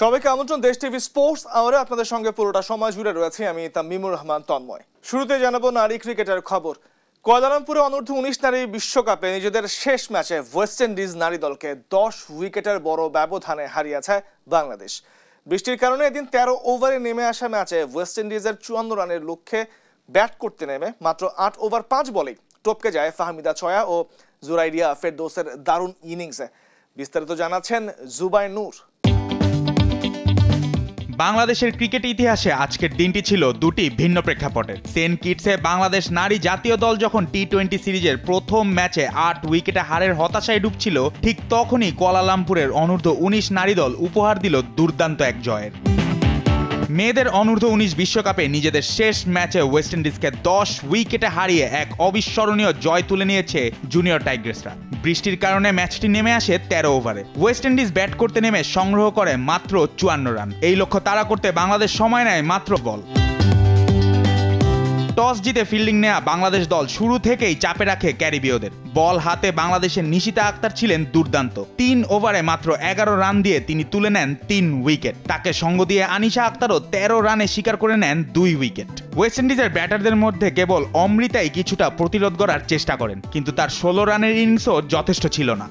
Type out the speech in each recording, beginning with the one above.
সবাইকে আমন্ত্রণ দেশ টিভি স্পোর্টস আওয়ারে আপনাদের সঙ্গে পুরোটা সময় জুড়ে রয়েছে আমি তামিমুর রহমান তন্ময়। শুরুতে জানাবো নারী ক্রিকেটের খবর। কুয়ালালামপুরে অনূর্ধ্ব 19 নারী বিশ্বকাপে নিজেদের শেষ ম্যাচে ওয়েস্ট ইন্ডিজ নারী দলকে 10 উইকেটের বড় ব্যবধানে হারিয়েছে বাংলাদেশ। বৃষ্টির কারণে এদিন 13 ওভারে নেমে আসা ম্যাচে ওয়েস্ট ইন্ডিজের 54 রানের লক্ষ্যে ব্যাট করতে নেমে মাত্র 8 ওভার 5 বলেই টপকে যায় ফাহমিদা চয়া ও জুরাইরিয়া ফেরদৌসের দারুণ ইনিংসে। বিস্তারিত জানাচ্ছেন জুবাই নূর। বাংলাদেশের ক্রিকেট ইতিহাসে আজকের দিনটি ছিল দুটি ভিন্ন প্রেক্ষাপটে। সেন্ট কিটসে বাংলাদেশ নারী জাতীয় দল যখন টি-20 সিরিজের প্রথম ম্যাচে 8 উইকেটে হারের হতাশায় ডুবছিল, ঠিক তখনই কুয়ালালামপুরের অনূর্ধ্ব 19 নারী দল উপহার দিল দুর্দান্ত এক জয়ের। মেয়েদের অনূর্ধ্ব 19 বিশ্বকাপে নিজেদের শেষ ম্যাচে ওয়েস্ট ইন্ডিজকে 10 উইকেটে হারিয়ে এক অবিস্মরণীয় জয় তুলে নিয়েছে জুনিয়র টাইগ্রেসরা। বৃষ্টির কারণে ম্যাচটি নেমে আসে 13 ওভারে। ওয়েস্ট ইন্ডিজ ব্যাট করতে নেমে সংগ্রহ করে মাত্র 54 রান। এই লক্ষ্য তাড়া করতে বাংলাদেশ সময় নেয় মাত্র বল। টস জিতে ফিল্ডিং নেয়া বাংলাদেশ দল শুরু থেকেই চাপে রাখে ক্যারিবীয়দের। বল হাতে বাংলাদেশের নিশিতা আক্তার ছিলেন দুর্দান্ত। 3 ওভারে মাত্র 11 রান দিয়ে তিনি তুলে নেন 3 উইকেট। তাকে সঙ্গ দিয়ে আনিশা আক্তারও 13 রানে শিকার করে নেন 2 উইকেট। ওয়েস্ট ইন্ডিজের ব্যাটারদের মধ্যে কেবল অমৃতাই কিছুটা প্রতিরোধ করার চেষ্টা করেন, কিন্তু তার 16 রানের ইনিংসও যথেষ্ট ছিল না।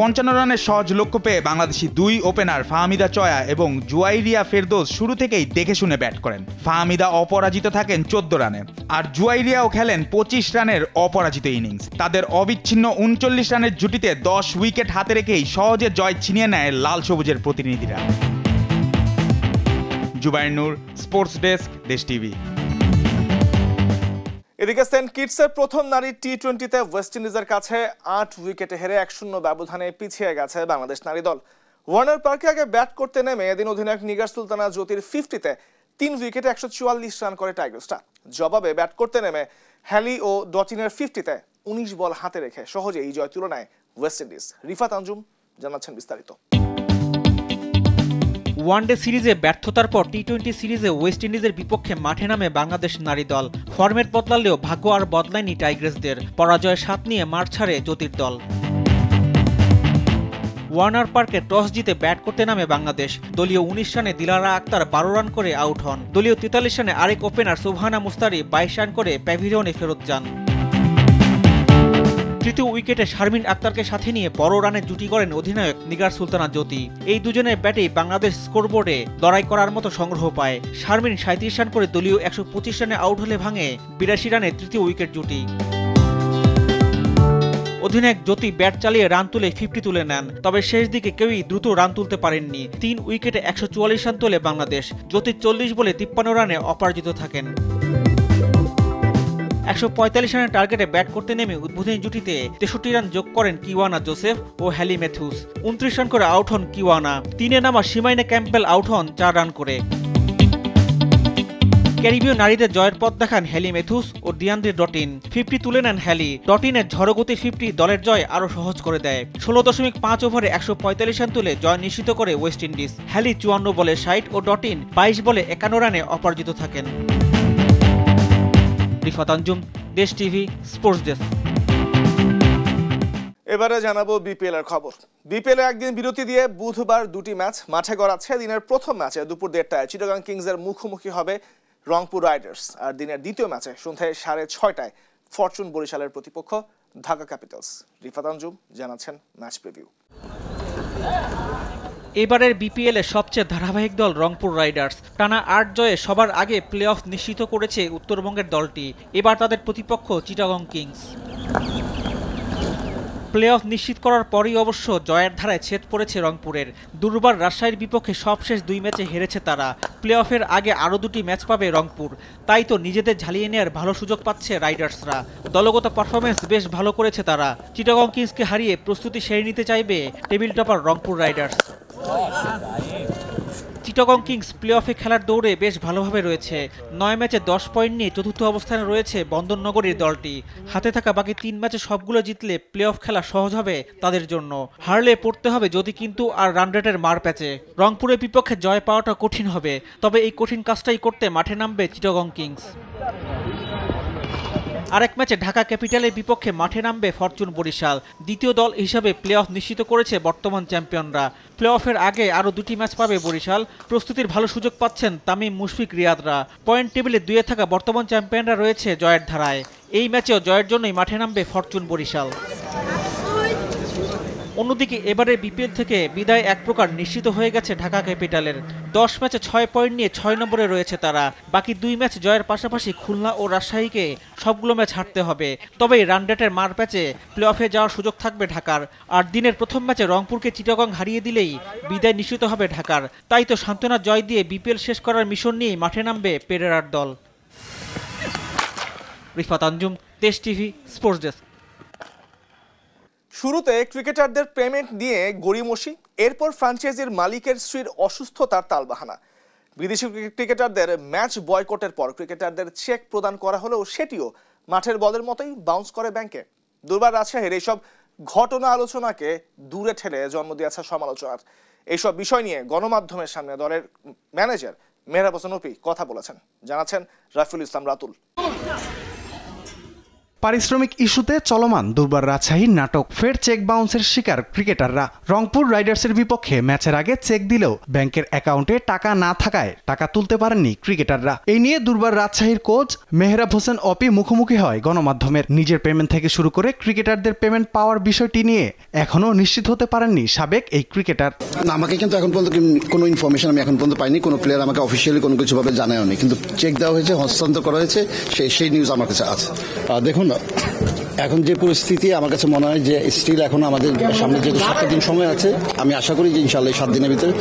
55 রানের সহজ লক্ষ্য পেয়ে বাংলাদেশি 2 ওপেনার ফাহমিদা চয়া এবং জুয়াইরিয়া ফেরদৌস শুরু থেকেই দেখে শুনে ব্যাট করেন। ফাহমিদা অপরাজিত থাকেন 14 রানে, আর জুয়াইরিয়াও খেলেন 25 রানের অপরাজিত ইনিংস। তাদের অবিচ্ছিন্ন 39 রানের জুটিতে 10 উইকেট হাতে রেখেই সহজে জয় ছিনিয়ে নেয় লাল সবুজের প্রতিনিধিরা। জুবাই নূর, স্পোর্টস ডেস্ক, দেশ টিভি। এদিকে সেন্ট কিটসের প্রথম নারী টি-20তে ওয়েস্ট ইন্ডিজের কাছে 8 উইকেটে হেরে 1-0 ব্যবধানে পিছিয়ে গেছে বাংলাদেশ নারী দল। ওয়ার্নার পার্কে আগে ব্যাট করতে নেমে এদিন অধিনায়ক নিগার সুলতানা জ্যোতির 50-তে 3 উইকেটে 144 রান করে টাইগার্সরা। জবাবে ব্যাট করতে নেমে হ্যালি ও ডটিনের 50-তে 19 বল হাতে রেখে সহজে এই জয় তুলে নেয় ওয়েস্ট ইন্ডিজ। রিফাত আঞ্জুম জানাচ্ছেন বিস্তারিত। ওয়ানডে সিরিজে ব্যর্থতার পর টি-20 সিরিজে ওয়েস্ট ইন্ডিজের বিপক্ষে মাঠে নামে বাংলাদেশ নারী দল। ফরম্যাট বদলালেও ভাগ্য আর বদলায়নি টাইগ্রেসদের। পরাজয় 7 নিয়ে মাঠ ছাড়ে জ্যোতির দল। ওয়ার্নার পার্কে টস জিতে ব্যাট করতে নামে বাংলাদেশ। দলীয় 19 রানে দিলারা আক্তার 12 রান করে আউট হন। দলীয় 43 রানে আরেক ওপেনার সুবহানা মুস্তারি 22 রান করে প্যাভিলিয়নে ফেরত যান। তৃতীয় উইকেটে শারমিন আক্তারকে সাথে নিয়ে বড় রানে জুটি করেন অধিনায়ক নিগার সুলতানা জ্যোতি। এই দুজনের ব্যাটেই বাংলাদেশ স্কোরবোর্ডে লড়াই করার মতো সংগ্রহ পায়। শারমিন 37 রান করে দলীয় 125 রানে আউট হলে ভাঙে 82 রানে তৃতীয় উইকেট জুটি। অধিনায়ক জ্যোতি ব্যাট চালিয়ে রান তুলে 50 তুলে নেন, তবে শেষ দিকে কেউই দ্রুত রান তুলতে পারেননি। 3 উইকেটে 144 রান তোলে বাংলাদেশ। জ্যোতি 40 বলে 53 রানে অপরাজিত থাকেন। 145 রানের টার্গেটে ব্যাট করতে নেমে উদ্বোধনী জুটিতে 63 রান যোগ করেন কিওয়ানা জোসেফ ও হ্যালি ম্যাথিউস। 29 রান করে আউট হন কিওয়ানা। 3-এ নামা শিমাইনা ক্যাম্পবেল আউট হন 4 রান করে। ক্যারিবীয় নারীদের জয়ের পথ দেখান হ্যালি ম্যাথিউস ও ডিয়ান্দ্রে ডটিন। 50 তুলে নেন হ্যালি। ডটিনের ঝড়গতি 50 দলের জয় আরও সহজ করে দেয়। 16.5 ওভারে 145 রান তুলে জয় নিশ্চিত করে ওয়েস্ট ইন্ডিজ। হ্যালি 54 বলে 60 ও ডটিন 22 বলে 51 রানে অপরাজিত থাকেন। রিফাত আঞ্জুম, দেশ টিভি, স্পোর্টস ডেস্ক। এবারে জানাবো বিপিএল এর খবর। বিপিএল এ একদিন বিরতি দিয়ে বুধবার 2টি ম্যাচ মাঠে গড়াচ্ছে। দিনের প্রথম ম্যাচে দুপুর 1:30টায় চিটাগাং কিংসের মুখোমুখি হবে রংপুর রাইডার্স, আর দিনের দ্বিতীয় ম্যাচে সন্ধ্যায় 6:30টায় ফরচুন বরিশালের প্রতিপক্ষ ঢাকা ক্যাপিটালস। রিফাত আঞ্জুম জানাচ্ছেন ম্যাচ প্রিভিউ। এবারের বিপিএল এর সবচেয়ে ধারাবাহিক দল রংপুর রাইডার্স। টানা 8 জয়ে সবার আগে প্লে অফ নিশ্চিত করেছে উত্তরবঙ্গের দলটি। এবার তাদের প্রতিপক্ষ চিটাগং কিংস। প্লে অফ নিশ্চিত করার পরই অবশ্য জয়ের ধারায় ছেদ পড়েছে রংপুরের। দুর্বার রাজশাহীর বিপক্ষে সবশেষ 2 ম্যাচে হেরেছে তারা। প্লে অফের আগে আরও 2টি ম্যাচ পাবে রংপুর, তাই তো নিজেদের ঝালিয়ে নেওয়ার ভালো সুযোগ পাচ্ছে রাইডার্সরা। দলগত পারফরমেন্স বেশ ভালো করেছে তারা। চিটাগং কিংসকে হারিয়ে প্রস্তুতি সেরে নিতে চাইবে table topper Rangpur riders. Chittagong kings play অফে খেলার দৌড়ে বেশ ভালোভাবে রয়েছে। 9 ম্যাচে 10 পয়েন্ট নিয়ে চতুর্থ অবস্থানে রয়েছে বন্দরনগরীর দলটি। হাতে থাকা বাকি 3 ম্যাচে সবগুলো জিতলে প্লে অফ খেলা সহজ হবে তাদের জন্য। হারলে পড়তে হবে যদি কিন্তু আর রান রেটের মার প্যাচে। রংপুরের বিপক্ষে জয় পাওয়াটা কঠিন হবে, তবে এই কঠিন কাজটাই করতে মাঠে নামবে চিটাগং কিংস। আরেক ম্যাচে ঢাকা ক্যাপিটালের বিপক্ষে মাঠে নামবে ফরচুন বরিশাল। দ্বিতীয় দল হিসাবে প্লে অফ নিশ্চিত করেছে বর্তমান চ্যাম্পিয়নরা। প্লে অফের আগে আরও 2টি ম্যাচ পাবে বরিশাল। প্রস্তুতির ভালো সুযোগ পাচ্ছেন তামিম, মুশফিক, রিয়াদরা। পয়েন্ট টেবিলে 2-এ থাকা বর্তমান চ্যাম্পিয়নরা রয়েছে জয়ের ধারায়। এই ম্যাচেও জয়ের জন্যই মাঠে নামবে ফরচুন বরিশাল। অন্যদিকে এবারে বিপিএল থেকে বিদায় এক প্রকার নিশ্চিত হয়ে গেছে ঢাকা ক্যাপিটালের। 10 ম্যাচে 6 পয়েন্ট নিয়ে 6 নম্বরে রয়েছে তারা। বাকি 2 ম্যাচ জয়ের পাশাপাশি খুলনা ও রাজশাহীকে সবগুলো ম্যাচ হারতে হবে। তবে রান রেটের মার প্যাচে প্লে অফে যাওয়ার সুযোগ থাকবে ঢাকার। আর দিনের প্রথম ম্যাচে রংপুরকে চিটাগং হারিয়ে দিলেই বিদায় নিশ্চিত হবে ঢাকার। তাই তো সান্ত্বনা জয় দিয়ে বিপিএল শেষ করার মিশন নিয়েই মাঠে নামবে পেরেরার দল। রিফাত আঞ্জুম, দেশ টিভি, স্পোর্টস ডেস্ক। শুরুতে ক্রিকেটারদের পেমেন্ট নিয়ে গড়িমসি, এরপর ফ্র্যাঞ্চাইজির মালিকের স্ত্রীর অসুস্থতার তালবাহানা। বিদেশি ক্রিকেটারদের ম্যাচ বয়কটের পর ক্রিকেটারদের চেক প্রদান করা হলেও সেটিও মাঠের বলের মতোই বাউন্স করে ব্যাংকে। দুর্বার রাজশাহীর এইসব ঘটনা আলোচনাকে দূরে ঠেলে জন্ম দিয়েছে সমালোচনার। এইসব বিষয় নিয়ে গণমাধ্যমের সামনে দলের ম্যানেজার মেহরাব হোসেন অপি কথা বলেছেন, জানাচ্ছেন রাফিউল ইসলাম রাতুল। পারিশ্রমিক ইস্যুতে চলমান দুর্বার রাজশাহীর নাটক, ফের চেক বাউন্সের শিকার ক্রিকেটাররা। রংপুর রাইডার্সের বিপক্ষে ম্যাচের আগে চেক দিলেও ব্যাংকের অ্যাকাউন্টে টাকা না থাকায় টাকা তুলতে পারেননি ক্রিকেটাররা। এই নিয়ে দুর্বার রাজশাহীর কোচ মেহরাব হোসেন অপি মুখোমুখি হয় গণমাধ্যমের। নিজের পেমেন্ট থেকে শুরু করে ক্রিকেটারদের পেমেন্ট পাওয়ার বিষয়টি নিয়ে এখনো নিশ্চিত হতে পারেননি সাবেক এই ক্রিকেটার। আমাকে কিন্তু এখন পর্যন্ত কোনো ইনফরমেশন আমি এখন পর্যন্ত পাইনি, কোনো প্লেয়ার আমাকে অফিসিয়ালি কোনো কিছু ভাবে জানায়নি, কিন্তু চেক দেওয়া হয়েছে, হস্তান্তর করা হয়েছে, সেই নিউজ আমার কাছে আছে। দেখুন, এখন যে পরিস্থিতি আমার কাছে মনে হয় যে স্টিল এখন আমাদের সামনে যেহেতু 7 দিন সময় আছে, আমি আশা করি যে ইনশাআল্লাহ 7 দিনের ভিতরে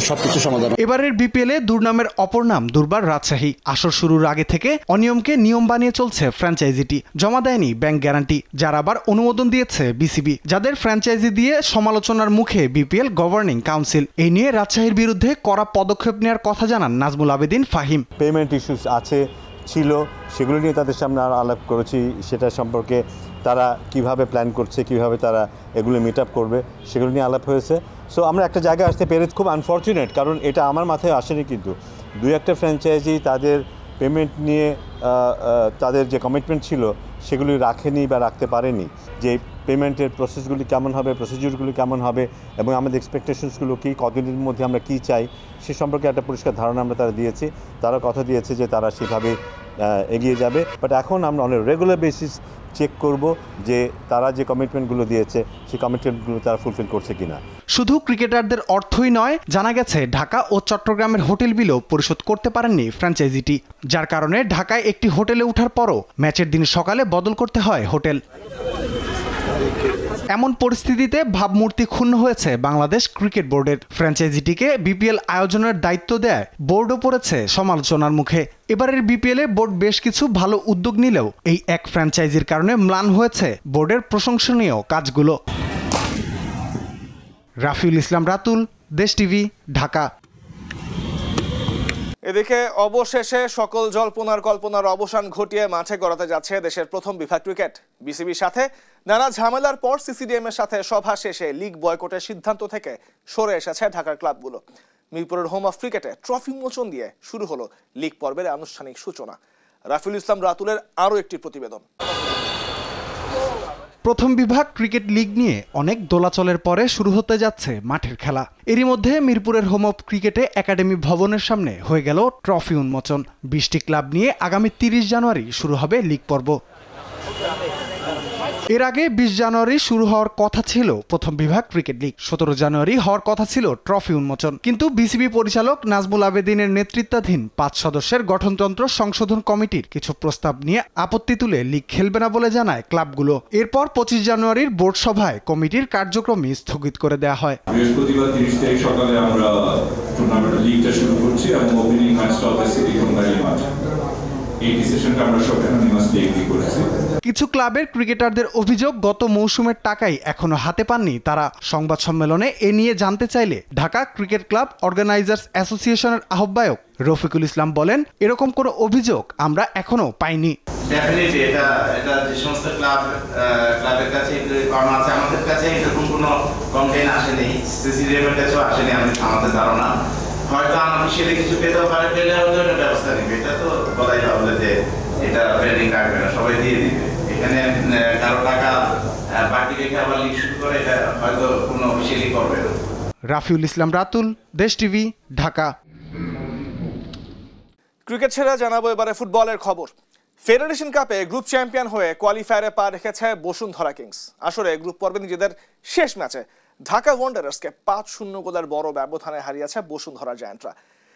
সবকিছু সমাধান। এবারের বিপিএল এ দুর্নামের অপর নাম দুর্বার রাজশাহী। আসর শুরুর আগে থেকে অনিয়মকে নিয়ম বানিয়ে চলছে ফ্র্যাঞ্চাইজিটি। জমা দেয়নি ব্যাংক গ্যারান্টি, যার আবার অনুমোদন দিয়েছে বিসিবি, যাদের ফ্র্যাঞ্চাইজি দিয়ে সমালোচনার মুখে বিপিএল গভর্নিং কাউন্সিল। এই নিয়ে রাজশাহীর বিরুদ্ধে কড়া পদক্ষেপ নেওয়ার কথা জানান নাজমুল আবেদিন ফাহিম। পেমেন্ট ইস্যুস ছিল, সেগুলো নিয়ে তাদের সামনে আলাপ করেছি। সেটা সম্পর্কে তারা কিভাবে প্ল্যান করছে, কিভাবে তারা এগুলো মিট আপ করবে, সেগুলো নিয়ে আলাপ হয়েছে। সো আমরা একটা জায়গায় আসতে পেরেছি, খুব আনফর্চুনেট, কারণ এটা আমার মাথায় আসেনি, কিন্তু 2-1টা ফ্র্যাঞ্চাইজি তাদের পেমেন্ট নিয়ে তাদের যে কমিটমেন্ট ছিল সেগুলি রাখেনি বা রাখতে পারেনি। যে পেমেন্টের প্রসেসগুলি কেমন হবে, প্রসিডিউরগুলি কেমন হবে এবং আমাদের এক্সপেকটেশনসগুলো কী, কতদিনের মধ্যে আমরা কী চাই সে সম্পর্কে একটা পরিষ্কার ধারণা আমরা তারা দিয়েছি। তারা কথা দিয়েছে যে তারা সেভাবে এগিয়ে যাবে। বাট এখন আমরা অনেক রেগুলার বেসিস চেক করব যে তারা যে কমিটমেন্টগুলো দিয়েছে সেই কমিটমেন্টগুলো তারা ফুলফিল করছে কিনা। শুধু ক্রিকেটারদের অর্থই নয়, জানা গেছে ঢাকা ও চট্টগ্রামের হোটেল বিলও পরিশোধ করতে পারেননি ফ্র্যাঞ্চাইজিটি, যার কারণে ঢাকায় একটি হোটেলে ওঠার পরও ম্যাচের দিন সকালে বদল করতে হয় হোটেল। এমন পরিস্থিতিতে ভাবমূর্তি ক্ষুণ্ণ হয়েছে বাংলাদেশ ক্রিকেট বোর্ডের। ফ্র্যাঞ্চাইজিটিকে বিপিএল আয়োজনের দায়িত্ব দেয় বোর্ডও পড়েছে সমালোচনার মুখে। এবারের বিপিএলে বোর্ড বেশ কিছু ভালো উদ্যোগ নিলেও এই এক ফ্র্যাঞ্চাইজির কারণে ম্লান হয়েছে বোর্ডের প্রশংসনীয় কাজগুলো। রাফিউল ইসলাম রাতুল, দেশ টিভি, ঢাকা। এদিকে অবশেষে সকল জল্পনার কল্পনার অবসান ঘটিয়ে মাঠে গড়াতে যাচ্ছে দেশের প্রথম বিভাগ ক্রিকেট। বিসিবির সাথে নানা ঝামেলার পর সিসিডিএম এর সাথে সভা শেষে লিগ বয়কটের সিদ্ধান্ত থেকে সরে এসেছে ঢাকার ক্লাবগুলো। মিরপুরের হোম অফ ক্রিকেটে ট্রফি মোচন দিয়ে শুরু হলো লিগ পর্বের আনুষ্ঠানিক সূচনা। রাফিউল ইসলাম রাতুলের আরও একটি প্রতিবেদন। প্রথম বিভাগ ক্রিকেট লিগ নিয়ে অনেক দোলাচলের পরে শুরু হতে যাচ্ছে মাঠের খেলা। এরই মধ্যে মিরপুরের হোম অফ ক্রিকেটে একাডেমি ভবনের সামনে হয়ে গেল ট্রফি উন্মোচন। 20টি ক্লাব নিয়ে আগামী 30 জানুয়ারি শুরু হবে লিগ পর্ব। এর আগে 20 জানুয়ারি শুরু হওয়ার কথা ছিল প্রথম বিভাগ ক্রিকেট লিগ, 17 জানুয়ারি হওয়ার কথা ছিল ট্রফি উন্মোচন। কিন্তু বিসিবি পরিচালক নাজমুল আবেদিনের নেতৃত্বাধীন 5 সদস্যের গঠনতন্ত্র সংশোধন কমিটির কিছু প্রস্তাব নিয়ে আপত্তি তুলে লিগ খেলবে না বলে জানায় ক্লাবগুলো। এরপর 25 জানুয়ারির বোর্ড সভায় কমিটির কার্যক্রম স্থগিত করে দেওয়া হয়। বৃহস্পতিবার 30 তারিখ সকালে আমরা টুর্নামেন্টের লিগটা শুরু করছি এবং ওপেনিং ম্যাচটা হবে সিটি কোম্পানির মাঠে। এই ডিসিশনটা আমরা সবাই ইউনিভার্সিটি এগ্রি করেছি। কিছু ক্লাবের ক্রিকেটারদের অভিযোগ গত মৌসুমের টাকাই এখনো হাতে পাননি তারা। সংবাদ সম্মেলনে এ নিয়ে জানতে চাইলে ঢাকা ক্রিকেট ক্লাব অর্গানাইজার্স অ্যাসোসিয়েশনের আহ্বায়ক রফিকুল ইসলাম বলেন, এরকম কোনো অভিযোগ আমরা এখনো পাইনি। ডেফিনেটলি এটা যে সমস্ত ক্লাবের কাছে আছে, আমাদের কাছে এরকম কোনো কমপ্লেইন আসেনি, সিসিডিএম এর কাছেও আসেনি আমাদের ধারণা। হয়তো আনঅফিশিয়ালি কিছু পেতেও পারে, পেলে হয়তো এটা ব্যবস্থা নেবে, এটা তো বলাই ভাবলে যে এটা পেন্ডিং রাখবে না, সবাই দিয়ে দিবে। এখানে কারো টাকা বাকি রেখে আবার লিগ শুরু করে এটা হয়তো কোনো অফিসিয়ালি করবে না। রাফিউল ইসলাম রাতুল, দেশ টিভি, ঢাকা। ক্রিকেট ছেড়ে জানাবো এবারে ফুটবলের খবর। ফেডারেশন কাপে গ্রুপ চ্যাম্পিয়ন হয়ে কোয়ালিফায়ারে পা রেখেছে বসুন্ধরা কিংস। আসলে গ্রুপ পর্বে নিজেদের শেষ ম্যাচে ঢাকা ওয়ান্ডারার্সকে 5-0 গোলের বড় ব্যবধানে হারিয়েছে বসুন্ধরা জায়ান্টরা।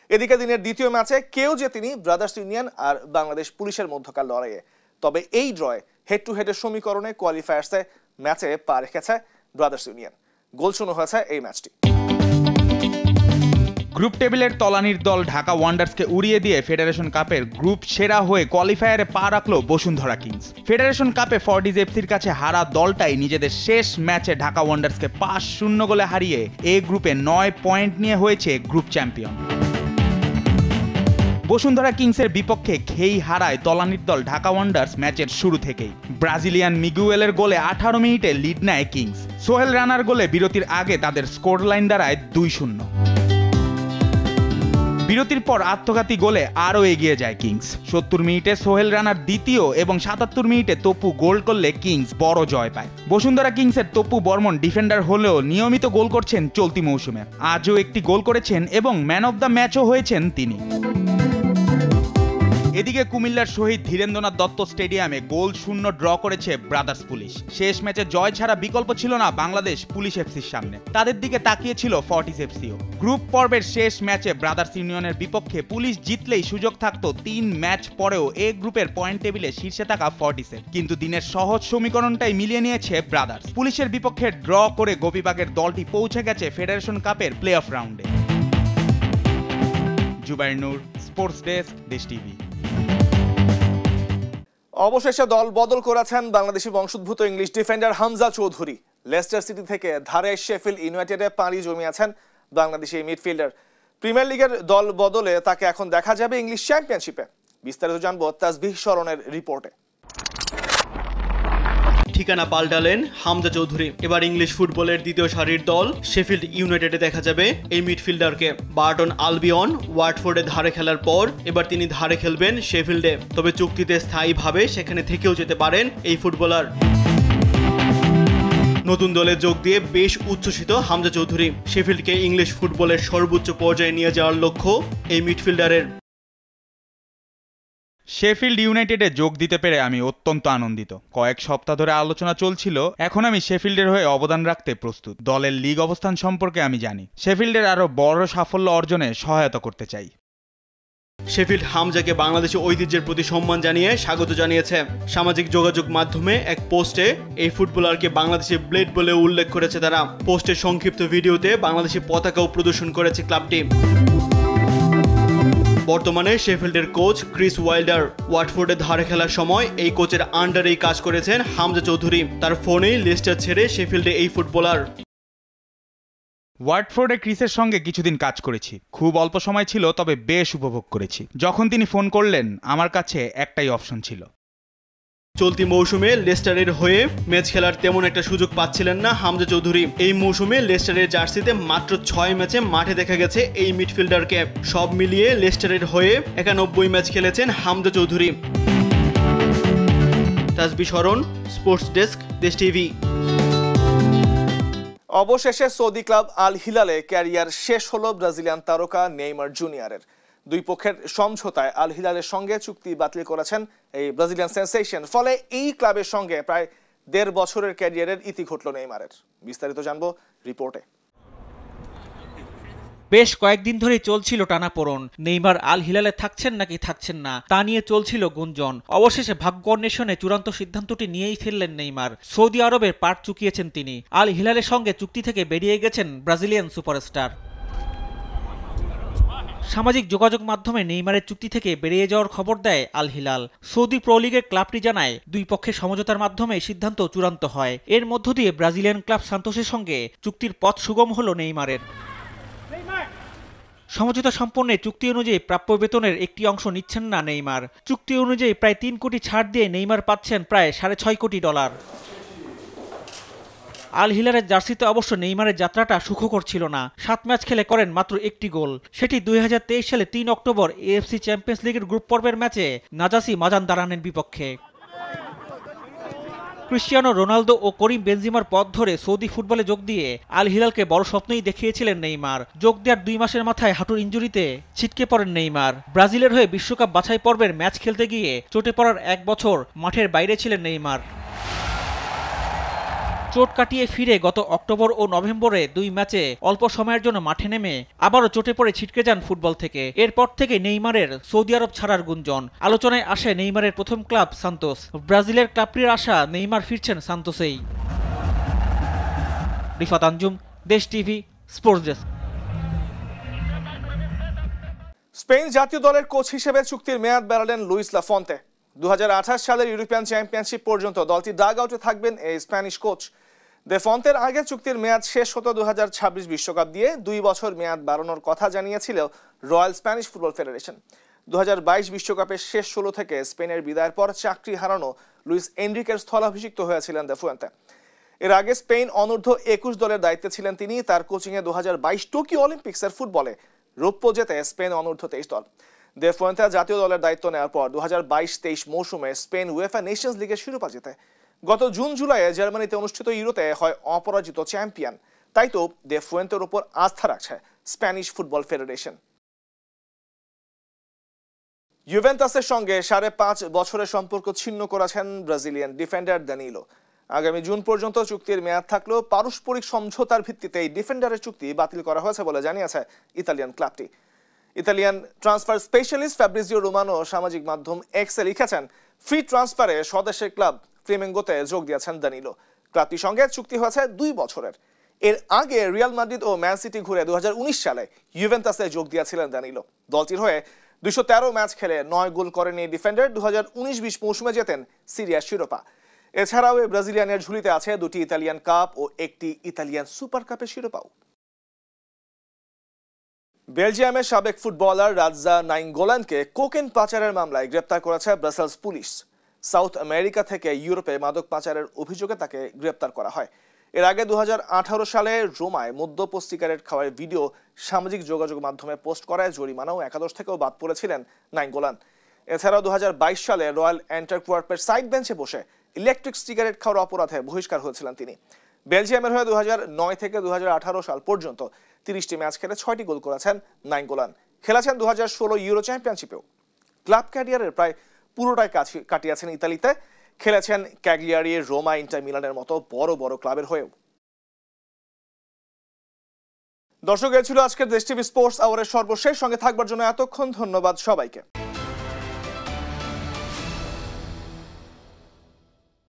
এদিকে দিনের দ্বিতীয় ম্যাচে কেউ জেতেনি ব্রাদার্স ইউনিয়ন আর বাংলাদেশ পুলিশের মধ্যকার লড়াইয়ে। তবে এই ড্রয়ে হেড টু হেডের সমীকরণে কোয়ালিফায়ার্সে ম্যাচে পা রেখেছে ব্রাদার্স ইউনিয়ন। গোলশূন্য হয়েছে এই ম্যাচটি। গ্রুপ টেবিলের তলানির দল ঢাকা ওয়ান্ডার্সকে উড়িয়ে দিয়ে ফেডারেশন কাপের গ্রুপ সেরা হয়ে কোয়ালিফায়ারে পা রাখল বসুন্ধরা কিংস। ফেডারেশন কাপে ফর্টিজ এফসির কাছে হারা দলটাই নিজেদের শেষ ম্যাচে ঢাকা ওয়ান্ডার্সকে 5-0 গোলে হারিয়ে এ গ্রুপে 9 পয়েন্ট নিয়ে হয়েছে গ্রুপ চ্যাম্পিয়ন। বসুন্ধরা কিংসের বিপক্ষে খেই হারায় তলানির দল ঢাকা ওয়ান্ডার্স ম্যাচের শুরু থেকেই। ব্রাজিলিয়ান মিগুয়েলের গোলে 18 মিনিটে লিড নেয় কিংস। সোহেল রানার গোলে বিরতির আগে তাদের স্কোর লাইন দাঁড়ায় 2-0। বিরতির পর আত্মঘাতী গোলে আরও এগিয়ে যায় কিংস। 70 মিনিটে সোহেল রানার দ্বিতীয় এবং 77 মিনিটে তপু গোল করলে কিংস বড় জয় পায়। বসুন্ধরা কিংসের তপু বর্মন ডিফেন্ডার হলেও নিয়মিত গোল করছেন চলতি মৌসুমে। আজও একটি গোল করেছেন এবং ম্যান অব দ্য ম্যাচও হয়েছেন তিনি। এদিকে কুমিল্লার শহীদ ধীরেন্দ্রনাথ দত্ত স্টেডিয়ামে গোল শূন্য ড্র করেছে ব্রাদার্স পুলিশ। শেষ ম্যাচে জয় ছাড়া বিকল্প ছিল না বাংলাদেশ পুলিশ এফসির সামনে। তাদের দিকে তাকিয়েছিল ফর্টিজ এফসিও। গ্রুপ পর্বের শেষ ম্যাচে ব্রাদার্স ইউনিয়নের বিপক্ষে পুলিশ জিতলেই সুযোগ থাকতো 3 ম্যাচ পরেও এ গ্রুপের পয়েন্ট টেবিলে শীর্ষে থাকা ফর্টিসের। কিন্তু দিনের সহজ সমীকরণটাই মিলিয়ে নিয়েছে ব্রাদার্স। পুলিশের বিপক্ষে ড্র করে গোপীবাগের দলটি পৌঁছে গেছে ফেডারেশন কাপের প্লে অফ রাউন্ডে। জুবাইর নূর, স্পোর্টস ডেস্ক, দেশ টিভি। অবশেষে দল বদল করেছেন বাংলাদেশি বংশোদ্ভূত English defender Hamza Chowdhury. Leicester city থেকে ধারে শেফিল্ড ইউনাইটেডে পাড়ি জমিয়েছেন বাংলাদেশি মিডফিল্ডার। প্রিমিয়ার লিগের দল বদলে তাকে এখন দেখা যাবে ইংলিশ চ্যাম্পিয়নশিপে। বিস্তারিত জানবো তাসবিহ শরণের রিপোর্টে। ঠিকানা পাল্টালেন হামজা চৌধুরী। এবার ইংলিশ ফুটবলের দ্বিতীয় সারির দল শেফিল্ড ইউনাইটেডে দেখা যাবে এই মিডফিল্ডারকে। বার্টন আলবিয়ন ওয়াটফোর্ডে ধারে খেলার পর এবার তিনি ধারে খেলবেন শেফিল্ডে। তবে চুক্তিতে স্থায়ীভাবে সেখানে থেকেও যেতে পারেন এই ফুটবলার। নতুন দলে যোগ দিয়ে বেশ উচ্ছ্বসিত হামজা চৌধুরী। শেফিল্ডকে ইংলিশ ফুটবলের সর্বোচ্চ পর্যায়ে নিয়ে যাওয়ার লক্ষ্য এই মিডফিল্ডারের। শেফিল্ড ইউনাইটেডে যোগ দিতে পেরে আমি অত্যন্ত আনন্দিত। কয়েক সপ্তাহ ধরে আলোচনা চলছিল, এখন আমি শেফিল্ডের হয়ে অবদান রাখতে প্রস্তুত। দলের লিগ অবস্থান সম্পর্কে আমি জানি। শেফিল্ডের আরও বড় সাফল্য অর্জনে সহায়তা করতে চাই। শেফিল্ড হামজাকে বাংলাদেশের ঐতিহ্যের প্রতি সম্মান জানিয়ে স্বাগত জানিয়েছে। সামাজিক যোগাযোগ মাধ্যমে এক পোস্টে এই ফুটবলারকে বাংলাদেশের ব্লেড বলে উল্লেখ করেছে তারা। পোস্টের সংক্ষিপ্ত ভিডিওতে বাংলাদেশের পতাকাও প্রদর্শন করেছে ক্লাবটি। বর্তমানে শেফিল্ডের কোচ ক্রিস ওয়াইল্ডার। ওয়াটফোর্ডে ধারে খেলার সময় এই কোচের আন্ডারেই কাজ করেছেন হামজা চৌধুরী। তার ফোনেই লেস্টার ছেড়ে শেফিল্ডে এই ফুটবলার। ওয়াটফোর্ডে ক্রিসের সঙ্গে কিছুদিন কাজ করেছি। খুব অল্প সময় ছিল, তবে বেশ উপভোগ করেছি। যখন তিনি ফোন করলেন আমার কাছে একটাই অপশন ছিল। চলতি মৌসুমে লেস্টারের হয়ে ম্যাচ খেলার তেমন একটা সুযোগ পাচ্ছিলেন না হামজা চৌধুরী। এই মৌসুমে লেস্টারের জার্সিতে মাত্র 6 ম্যাচে মাঠে দেখা গেছে এই মিডফিল্ডারকে। সব মিলিয়ে লেস্টারের হয়ে 91 ম্যাচ খেলেছেন হামজা চৌধুরী। তাসবিহ শরণ, স্পোর্টস ডেস্ক, দেশ টিভি। অবশেষে সৌদি ক্লাব আল হিলালে ক্যারিয়ার শেষ হলো ব্রাজিলিয়ান তারকা নেইমার জুনিয়রের। দুই পক্ষের সমঝোতায় আল হিলালের সঙ্গে চুক্তি বাতিল করেছেন এই ব্রাজিলিয়ান সেন্সেশন। ফলে এই ক্লাবের সঙ্গে প্রায় 1.5 বছরের ক্যারিয়ারের ইতি ঘটল নেইমারের। বিস্তারিত জানবো রিপোর্টে। বেশ কয়েকদিন ধরেই চলছিল টানাপোড়েন। নেইমার আল হিলালে থাকছেন নাকি থাকছেন না তা নিয়ে চলছিল গুঞ্জন। অবশেষে ভাগ্য অন্বেষণে চূড়ান্ত সিদ্ধান্তটি নিয়েই ফেললেন নেইমার। সৌদি আরবের পাট চুকিয়েছেন তিনি। আল হিলালের সঙ্গে চুক্তি থেকে বেরিয়ে গেছেন ব্রাজিলিয়ান সুপারস্টার। সামাজিক যোগাযোগ মাধ্যমে নেইমারের চুক্তি থেকে বেরিয়ে যাওয়ার খবর দেয় আল হিলাল। সৌদি প্রো লিগের ক্লাবটি জানায় দুই পক্ষের সমঝোতার মাধ্যমে সিদ্ধান্ত চূড়ান্ত হয়। এর মধ্য দিয়ে ব্রাজিলিয়ান ক্লাব সান্তোসের সঙ্গে চুক্তির পথ সুগম হল নেইমারের। সমঝোতা সম্পন্ন চুক্তি অনুযায়ী প্রাপ্য বেতনের একটি অংশ নিচ্ছেন না নেইমার। চুক্তি অনুযায়ী প্রায় 3 কোটি ছাড় দিয়ে নেইমার পাচ্ছেন প্রায় $6.5 কোটি। আল হিলালের জার্সিতে অবশ্য নেইমারের যাত্রাটা সুখকর ছিল না। 7 ম্যাচ খেলে করেন মাত্র একটি গোল, সেটি 2023 সালে 3 অক্টোবর এএফসি চ্যাম্পিয়ন্স লিগের গ্রুপ পর্বের ম্যাচে নাজাসি মাজানদারানের বিপক্ষে। ক্রিস্টিয়ানো রোনালদো ও করিম বেনজিমার পথ ধরে সৌদি ফুটবলে যোগ দিয়ে আল হিলালকে বড় স্বপ্নই দেখিয়েছিলেন নেইমার। যোগ দেওয়ার 2 মাসের মাথায় হাঁটুর ইনজুরিতে ছিটকে পড়েন নেইমার। ব্রাজিলের হয়ে বিশ্বকাপ বাছাই পর্বের ম্যাচ খেলতে গিয়ে চোটে পড়ার 1 বছর মাঠের বাইরে ছিলেন নেইমার। চোট কাটিয়ে ফিরে গত অক্টোবর ও নভেম্বরে 2 ম্যাচে অল্প সময়ের জন্য মাঠে নেমে আবারও চোটে পড়ে ছিটকে যান ফুটবল থেকে। এরপর থেকে নেইমারের সৌদি আরব ছাড়ার গুঞ্জন। আলোচনায় আসে নেইমারের প্রথম ক্লাব সান্তোস। ব্রাজিলের ক্লাবটির আশা নেইমার ফিরছেন সান্তোসেই। রিফাত আঞ্জুম, দেশ টিভি, স্পোর্টস ডেস্ক। স্পেন জাতীয় দলের কোচ হিসেবে চুক্তির মেয়াদ বাড়ালেন লুইস লা ফন্তে। 2028 সালের ইউরোপিয়ান চ্যাম্পিয়নশিপ পর্যন্ত দলটি ডাগ আউটে থাকবেন এই স্প্যানিশ কোচ। দে ফন্তের আগে চুক্তির মেয়াদ শেষ হতো 2026 বিশ্বকাপ দিয়ে 2 বছর মেয়াদ বাড়ানোর কথা জানিয়েছিল রয়্যাল স্প্যানিশ ফুটবল ফেডারেশন। 2022 বিশ্বকাপের শেষ 16 থেকে স্পেনের বিদায়ের পর চাকরি হারানো লুইস এনরিকের স্থলাভিষিক্ত হয়েছিলেন দে ফুয়েন্তে। এর আগে স্পেন অনূর্ধ্ব 21 দলের দায়িত্বে ছিলেন তিনি। তার কোচিংয়ে 2022 টোকিও অলিম্পিক্সের ফুটবলে রৌপ্য জেতে স্পেন অনূর্ধ্ব 23 দল। দে ফুয়েন্তে জাতীয় দলের দায়িত্ব নেওয়ার পর 2022-23 মৌসুমে স্পেন উয়েফা নেশনস লিগের শিরোপা জেতে। গত জুন জুলাইয়ে জার্মানিতে অনুষ্ঠিত ইউরোতে হয় অপরাজিত চ্যাম্পিয়ন। তাই তো দে ফুয়েন্তের উপর আস্থা রাখছে স্প্যানিশ ফুটবল ফেডারেশন। ইউভেন্টাসের সঙ্গে 5.5 বছরের সম্পর্ক ছিন্ন করেছেন ব্রাজিলিয়ান ডিফেন্ডার দানিলো। আগামী জুন পর্যন্ত চুক্তির মেয়াদ থাকলেও পারস্পরিক সমঝোতার ভিত্তিতে এই ডিফেন্ডারের চুক্তি বাতিল করা হয়েছে বলে জানিয়েছে ইতালিয়ান ক্লাবটি। Italian transfer specialist Fabrizio Romano সামাজিক মাধ্যম এক্সে লিখেছেন, ফ্রি ট্রান্সফারে স্বদেশের ক্লাব ফ্লেমেঙ্গোতে যোগ দিয়েছেন দানিলো। ক্লাবটির সঙ্গে চুক্তি হয়েছে 2 বছরের। এর আগে রিয়াল মাদ্রিদ ও ম্যান সিটি ঘুরে 2019 সালে ইউভেন্টাসে যোগ দিয়েছিলেন দানিলো। দলটির হয়ে 213 ম্যাচ খেলে 9 গোল করেন এই ডিফেন্ডার। 2019-20 মৌসুমে জেতেন সিরিয়ার শিরোপা। এছাড়াও এই ব্রাজিলিয়ানের ঝুলিতে আছে 2টি ইতালিয়ান কাপ ও 1টি ইতালিয়ান সুপার কাপের শিরোপাও। বেলজিয়ামের সাবেক ফুটবলার রাজা নাইঙ্গোলানকে কোকেন পাচারের মামলায় গ্রেপ্তার করেছে ব্রাসেলস পুলিশ। সাউথ আমেরিকা থেকে ইউরোপে মাদক পাচারের অভিযোগে তাকে গ্রেপ্তার করা হয়। এর আগে 2018 সালে রোমায় মদ্যপ সিগারেট খাওয়ার ভিডিও সামাজিক যোগাযোগ মাধ্যমে পোস্ট করায় জরিমানাও একাদশ থেকেও বাদ পড়েছিলেন নাইঙ্গোলান। এছাড়াও 2022 সালে রয়্যাল অ্যান্টারকোয়ার্পের সাইড বেঞ্চে বসে ইলেকট্রিক সিগারেট খাওয়ার অপরাধে বহিষ্কার হয়েছিলেন তিনি। বেলজিয়ামের হয়ে 2009 থেকে 2018 সাল পর্যন্ত 30টি ম্যাচ খেলে 6টি গোল করেছেন নাইঙ্গোলান। খেলেছেন 2016 ইউরো চ্যাম্পিয়নশিপেও। ক্লাব ক্যারিয়ারের প্রায় পুরোটাই কাটিয়েছেন ইতালিতে। খেলেছেন ক্যাগলিয়ারি, রোমা, ইন্টার মিলানের মতো বড় বড় ক্লাবের হয়েও। দর্শক, এ ছিল আজকের দেশ টিভি স্পোর্টস আওয়ারের সর্বশেষ। সঙ্গে থাকবার জন্য এতক্ষণ ধন্যবাদ সবাইকে।